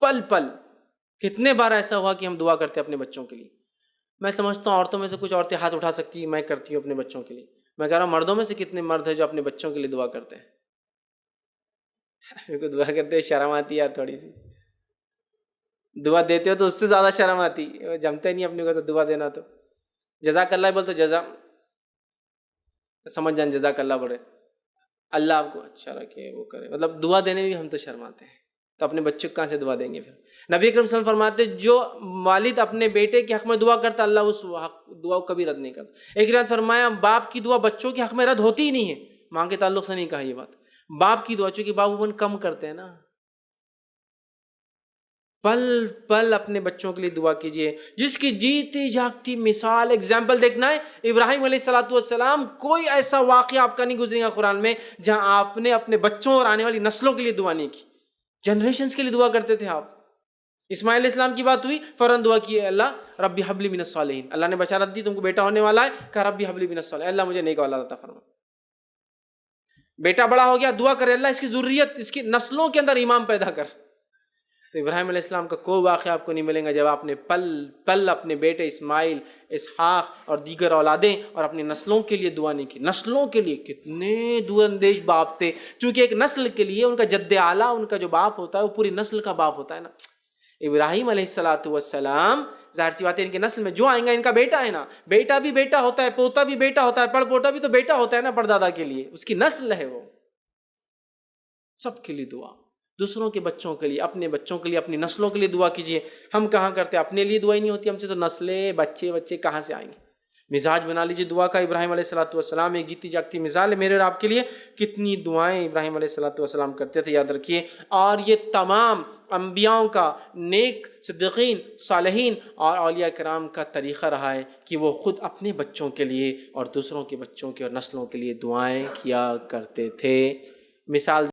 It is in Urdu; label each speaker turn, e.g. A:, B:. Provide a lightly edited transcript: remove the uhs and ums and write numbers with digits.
A: پل پل کتنے بار ایسا ہوا کہ ہم دعا کرتے ہیں اپنے بچوں کے لیے. میں سمجھتا ہوں عورتوں میں سے کچھ عورتیں ہاتھ اٹھا سکتی ہیں، میں کرتی ہوں اپنے بچوں کے لیے. میں کہہ رہا ہوں مردوں میں سے کتنے مرد ہیں جو اپنے بچوں کے لیے دعا کرتے ہیں؟ میرے کو دعا کرتے شرم آتی ہے یار، تھوڑی سی دعا دیتے ہو تو اس سے زیادہ شرم آتی. جمتے نہیں اپنے کو تو دعا دینا. تو جزاک اللہ بول تو جزا سمجھ جان، جزاک اللہ بڑے، اللہ آپ کو اچھا رکھے وہ کرے. مطلب دعا دینے میں بھی ہم تو شرماتے ہیں، تو اپنے بچے کو کہاں سے دعا دیں گے پھر؟ نبی اکرم صلی اللہ علیہ وسلم فرماتے جو والد اپنے بیٹے کے حق میں دعا کرتا اللہ اس دعا کو کبھی رد نہیں کرتا. ایک روایت فرمایا باپ کی دعا بچوں کے حق میں رد ہوتی ہی نہیں ہے. ماں کے تعلق سے نہیں کہا یہ بات، باپ کی دعا، چونکہ باپ وہ کم کرتے ہیں نا. پل پل اپنے بچوں کے لیے دعا کیجیے. جس کی جیتی جاگتی مثال ایگزامپل دیکھنا ہے ابراہیم علیہ السلام. کوئی ایسا واقعہ آپ کا نہیں گزرے گا قرآن میں جہاں آپ نے اپنے بچوں اور آنے والی نسلوں کے لیے دعا نہیں کی. جنریشنز کے لیے دعا کرتے تھے آپ. اسماعیل علیہ السلام کی بات ہوئی، فوراً دعا کی اللہ ربی حبلی من الصالحین. اللہ نے بشارت دی تم کو بیٹا ہونے والا ہے، کہا ربی حبلی من الصالحین، اللہ مجھے نیک اولاد عطا فرما. بیٹا بڑا ہو گیا، دعا کرے اللہ اس کی ذریت، اس کی نسلوں کے اندر ایمان پیدا کر. تو ابراہیم علیہ السلام کا کوئی واقعہ آپ کو نہیں ملے گا جب آپ نے پل پل اپنے بیٹے اسماعیل، اسحاق اور دیگر اولادیں اور اپنی نسلوں کے لیے دعا نہیں کی. نسلوں کے لیے کتنے دور اندیش باپ تھے، چونکہ ایک نسل کے لیے ان کا جد اعلیٰ، ان کا جو باپ ہوتا ہے وہ پوری نسل کا باپ ہوتا ہے نا. ابراہیم علیہ السلام ظاہر سی بات ہے ان کی نسل میں جو آئیں گا ان کا بیٹا ہے نا. بیٹا بھی بیٹا ہوتا ہے، پوتا بھی بیٹا ہوتا ہے، پڑ پوتا بھی تو بیٹا ہوتا ہے نا پردادا کے لیے، اس کی نسل ہے وہ. سب کے لیے دعا، دوسروں کے بچوں کے لیے، اپنے بچوں کے لیے، اپنی نسلوں کے لیے دعا کیجیے. ہم کہاں کرتے، اپنے لیے دعا ہی نہیں ہوتی ہم سے، تو نسلیں بچے کہاں سے آئیں گے؟ مزاج بنا لیجیے دعا کا. ابراہیم علیہ السلام ایک جیتی جاگتی مثال ہے میرے اور آپ کے لیے. کتنی دعائیں ابراہیم علیہ السلام کرتے تھے، یاد رکھیے. اور یہ تمام انبیاؤں کا، نیک صدیقین، صالحین اور اولیاء کرام کا طریقہ رہا ہے کہ وہ خود اپنے بچوں کے لیے اور دوسروں کے بچوں کے اور نسلوں کے لیے دعائیں کیا کرتے تھے. مثال